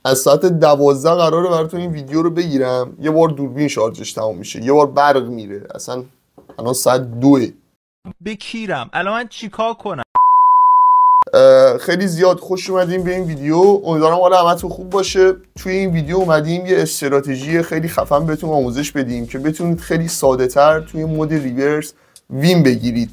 از ساعت 12 قراره براتون این ویدیو رو بگیرم. یه بار دوربین شارژش تمام میشه، یه بار برق میره. اصلا الان ساعت 2. بکیرم الان من چیکار کنم؟ خیلی زیاد خوش اومدیم به این ویدیو. امیدوارم حال همتون خوب باشه. توی این ویدیو اومدیم یه استراتژی خیلی خفن بهتون آموزش بدیم که بتونید خیلی ساده تر توی مود ریورس وین بگیرید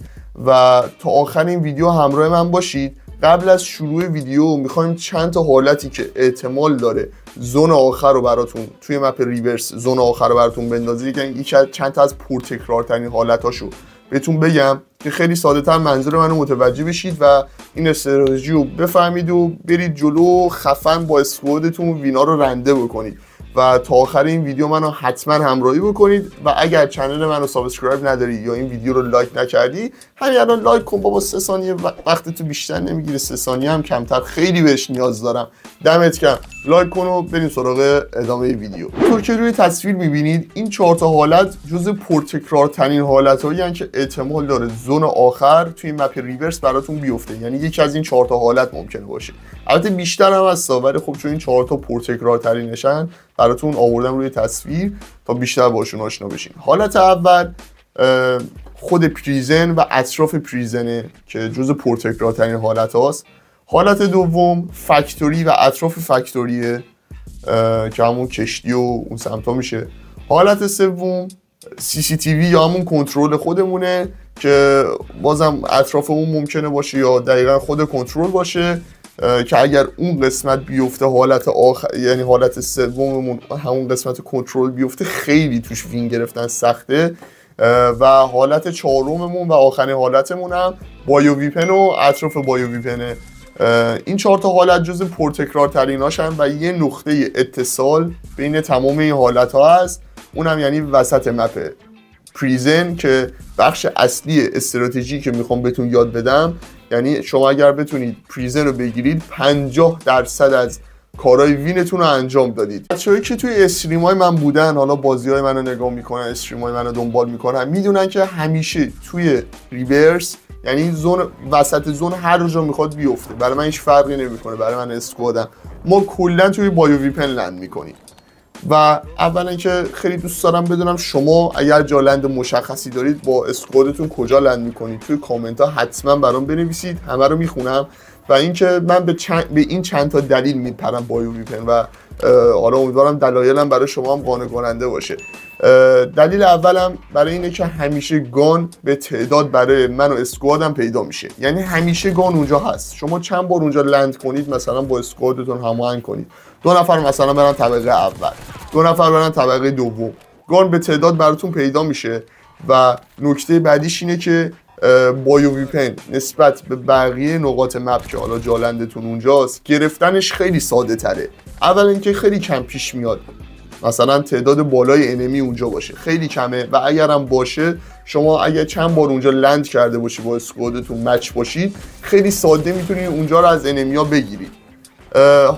و تا آخر این ویدیو همراه من باشید. قبل از شروع ویدیو میخوایم چند تا حالتی که احتمال داره زون آخر رو براتون توی مپ ریورس زون آخر رو براتون بندازه، یعنی چند تا از پرتکرارترین حالتاشو بهتون بگم که خیلی ساده تر منظور منو متوجه بشید و این استراتژی رو بفهمید و برید جلو خفن با اسکوادتون وینا رو رنده بکنید. و تا آخر این ویدیو منو حتما همراهی بکنید و اگر کانال منو سابسکرایب نداری یا این ویدیو رو لایک نکردی همین الان لایک کن بابا. 3 ثانیه وقت تو بیشتر نمیگیره، 3 ثانیه هم کمتر، خیلی بهش نیاز دارم. دمت گرم. لایک کن و بریم سراغ ادامه ویدیو. طور که روی تصویر میبینید این 4 تا حالت جزء پرتکرارترین حالتایی هستن که احتمال داره زون آخر توی مپ ریورس براتون بیفته. یعنی یکی از این 4 تا حالت ممکنه باشه. البته بیشتر هم هست ولی خب چون این 4 تا پرتکرارترینشن براتون آوردم روی تصویر تا بیشتر باشون آشنا بشین. حالت اول خود پریزن و اطراف پریزنه که جزء پرتکرارترین حالت هاست. حالت دوم فکتوری و اطراف فکتوریه که همون کشتی و اون سمتا میشه. حالت سوم CCTV یا همون کنترل خودمونه که بازم اطراف اون ممکنه باشه یا دقیقا خود کنترل باشه که اگر اون قسمت بیفته حالت آخر، یعنی حالت سوممون همون قسمت کنترل بیفته، خیلی توش وین گرفتن سخته. و حالت چهارممون و آخرین حالتمون هم بایو ویپن و اطراف بایو ویپنه. این 4 تا حالت جز پرتکرارتریناشن و یه نقطه اتصال بین تمام این حالت ها هست، اونم یعنی وسط مپ پریزن که بخش اصلی استراتژی که میخوام بهتون یاد بدم. یعنی شما اگر بتونید پریزن رو بگیرید 50% از کارهای وینتون رو انجام دادید. بچه‌هایی که توی استریم‌های من بودن، حالا بازی‌های منو نگاه میکنن، استریم‌های منو دنبال میکنن، میدونن که همیشه توی ریورس یعنی زون وسط زون هر جا میخواد بیفته برای من هیچ فرقی نمیکنه. برای من اسکوادم ما کلا توی بایو ویپن لند میکنیم. و اولا که خیلی دوست دارم بدونم شما اگر جا لند مشخصی دارید با اسکوادتون کجا لند میکنید. توی کامنت ها حتما برام بنویسید، همه رو میخونم. و اینکه من به این چند تا دلیل میپرم بایو ویپن و حالا امیدوارم دلایلم برای شما هم قانع کننده باشه. دلیل اولم برای اینه که همیشه گان به تعداد برای من و اسکوادم پیدا میشه. یعنی همیشه گان اونجا هست. شما چند بار اونجا لند کنید مثلا با اسکوادتون هماهنگ کنید، 2 نفر مثلا برن طبقه اول، 2 نفر برن طبقه دوم، گان به تعداد براتون پیدا میشه. و نکته بعدیش اینه که بایو ویپن نسبت به بقیه نقاط مپ که حالا جالندتون اونجاست گرفتنش خیلی ساده تره. اول اینکه خیلی کم پیش میاد مثلا تعداد بالای انمی اونجا باشه، خیلی کمه. و اگرم باشه شما اگر چند بار اونجا لند کرده باشی با اسکوادتون مچ باشید خیلی ساده میتونید اونجا رو از انمیا بگیرید.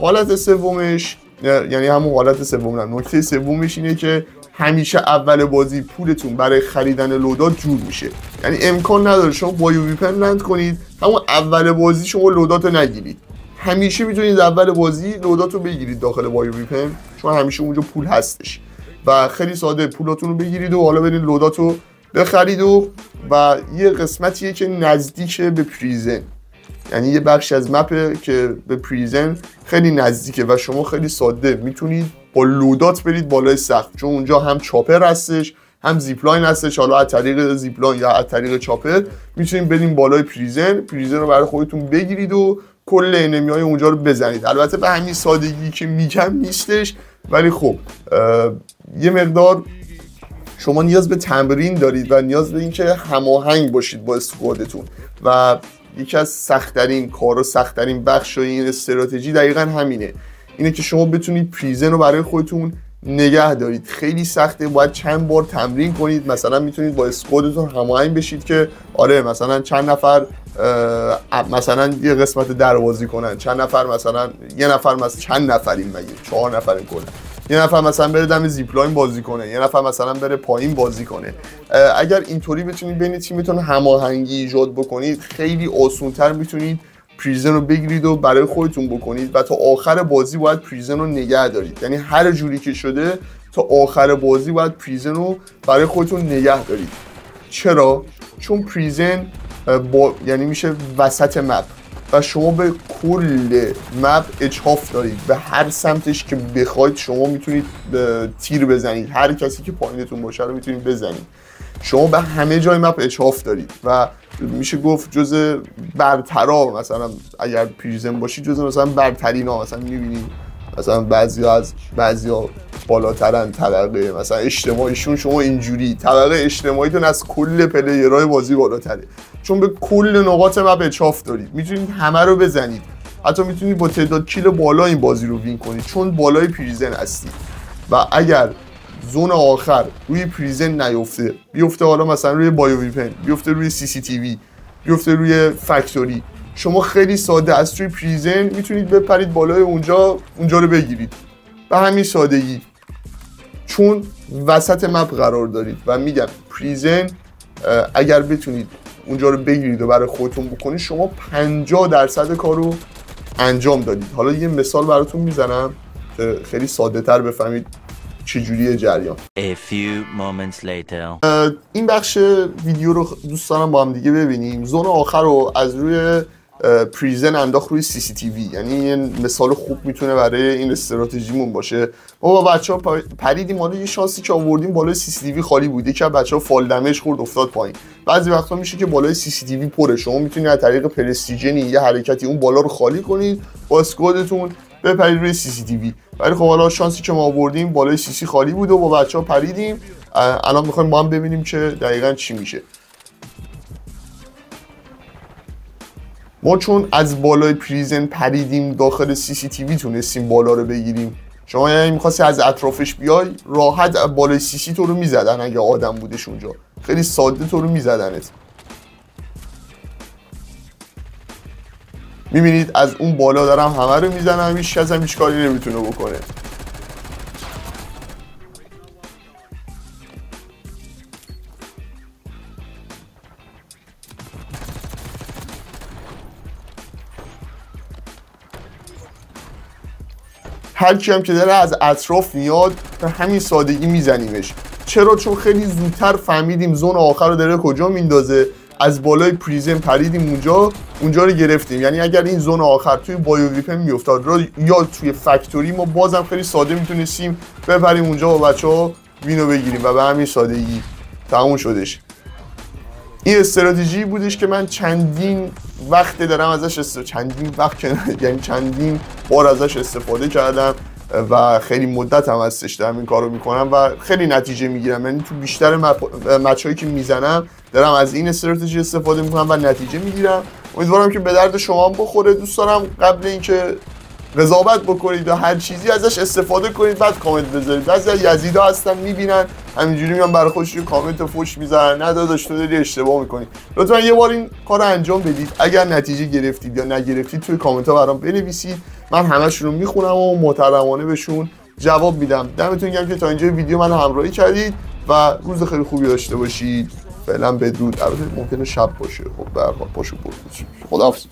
حالت سومش یعنی همون حالت سوم، نکته سومش اینه که همیشه اول بازی پولتون برای خریدن لودات جور میشه. یعنی امکان نداره شما بایو ویپن لند کنید همون اول بازی شما لودات رو نگیرید. همیشه میتونید اول بازی لودات رو بگیرید داخل بایو ویپن چون همیشه اونجا پول هستش و خیلی ساده پولاتون رو بگیرید و حالا برید لودات رو بخرید. و یه قسمتیه که نزدیک به پریزن، یعنی یه بخش از مپه که به پریزن خیلی نزدیکه و شما خیلی ساده میتونید با لودات برید بالای سقف چون اونجا هم چاپر هستش هم زیپلاین هستش. حالا از طریق زیپلاین یا از طریق چاپر میتونید برید بالای پریزن رو برای خودتون بگیرید و کل انمیای اونجا رو بزنید. البته به همین سادگی که میگم نیستش ولی خب یه مقدار شما نیاز به تمرین دارید و نیاز به اینکه هماهنگ باشید با اسکوادتون. و یکی از سخت‌ترین کارا، سخت‌ترین بخش این استراتژی دقیقاً همینه، اینه که شما بتونید پریزن رو برای خودتون نگه دارید. خیلی سخته، باید چند بار تمرین کنید. مثلا میتونید با اسکوادتون هماهنگ بشید که آره مثلا چند نفر مثلا یه قسمت دروازی کنن، چند نفر مثلا یه نفر مثلا چند نفریم مگه 4 نفریم کلا، یه نفر مثلا بره دم زیپلاین بازی کنه، یه نفر مثلا بره پایین بازی کنه. اگر اینطوری بتونید بین تیمتون هماهنگی ایجاد بکنید خیلی آسان‌تر میتونید پریزن رو بگیرید و برای خودتون بکنید و تا آخر بازی باید پریزن رو نگه دارید. یعنی هر جوری که شده تا آخر بازی باید پریزن رو برای خودتون نگه دارید. چرا؟ چون پریزن یعنی میشه وسط مپ و شما به کل مپ اجحاف دارید، به هر سمتش که بخواید شما میتونید تیر بزنید، هر کسی که پایینتون باشه رو میتونید بزنید. شما به همه جای مپ اجحاف دارید و میشه گفت جزء برترا، مثلا اگر پریزن باشید جزء مثلا برترینا، مثلا میبینید مثلا بعضیا بالاترن طبقه مثلا اجتماعیشون، شما اینجوری طبقه اجتماعیتون از کل پلیرهای بازی بالاتره، چون به کل نقاط مپ اجحاف دارید، میتونید همه رو بزنید، حتی میتونید با تعداد کیل بالا این بازی رو وین کنید چون بالای پریزن هستید. و اگر زون آخر روی پریزن نیفته، بیفته حالا مثلا روی بایو ویپن، بیفته روی CCTV، بیفته روی فکتوری، شما خیلی ساده از توی پریزن میتونید بپرید بالای اونجا رو بگیرید. به همین سادگی، چون وسط مپ قرار دارید. و میگم پریزن اگر بتونید اونجا رو بگیرید و برای خودتون بکنید، شما 50% کار رو انجام دادید. حالا یه مثال براتون میزنم که خیلی ساده تر بفهمید چجوریه جریان. A few moments later. این بخش ویدیو رو دوست دارم با هم دیگه ببینیم. زون آخر رو از روی پریزن انداخت روی CCTV، یعنی یه مثال خوب میتونه برای این استراتژیمون باشه. ما با بچه‌ها پریدیم، حالا یه شانسی که آوردیم بالای CCTV خالی بود، یکی از بچه‌ها فال دمیج خورد افتاد پایین. بعضی وقتا میشه که بالای CCTV پره، شما میتونید از طریق پرستیژن یه حرکتی اون بالا رو خالی کنید با اسکوادتون بپرید روی CCTV. ولی خب حالا شانسی که ما آوردیم بالای CC خالی بود و با بچه‌ها پریدیم. الان می‌خوایم با هم ببینیم که دقیقاً چی میشه. ما چون از بالای پریزن پریدیم داخل CCTV تونستیم بالا رو بگیریم. شما یعنی می‌خواستی از اطرافش بیای، راحت بالای CC تو رو میزدن اگه آدم بودش اونجا، خیلی ساده تو رو میزدنت. میبینید از اون بالا دارم همه رو میزنم، هیچ کس هم هیچ کاری نمیتونه بکنه. هر کی هم که داره از اطراف میاد به همین سادگی میزنیمش. چرا؟ چون خیلی زودتر فهمیدیم زون آخر رو داره کجا میندازه، از بالای پریزن پریدیم اونجا رو گرفتیم. یعنی اگر این زون آخر توی بایو ویپن میافتاد یا توی فکتوری، ما بازم خیلی ساده میتونستیم بپریم اونجا با بچه‌ها وینو بگیریم و به همین سادگی تموم شدش. این استراتژی بودش که من چندین وقت دارم ازش چندین بار ازش استفاده کردم و خیلی مدت هم هستش دارم این کارو میکنم و خیلی نتیجه میگیرم. یعنی تو بیشتر مچ‌هایی که میزنم دارم از این استراتژی استفاده میکنم و نتیجه میگیرم. امیدوارم که به درد شما هم بخوره. دوست دارم قبل اینکه قضاوت بکنید و هر چیزی ازش استفاده کنید بعد کامنت بذارید. بعضی یزیدا هستن میبینن همینجوری میان برای خودش کامنت فوش میذارن، نه داداش تو داری اشتباه میکنی. لطفا یه بار این کارو انجام بدید. اگر نتیجه گرفتید یا نگرفتید توی کامنت ها برام بنویسید، من همشون رو میخونم و محترمانه بهشون جواب میدم. دمتون گرم که تا اینجا ویدیو منو همراهی کردید و روز خیلی خوبی داشته باشید. فعلا بدرود. البته ممکنه شب باشه، خب به هر حال پاشو برو. خداحافظ.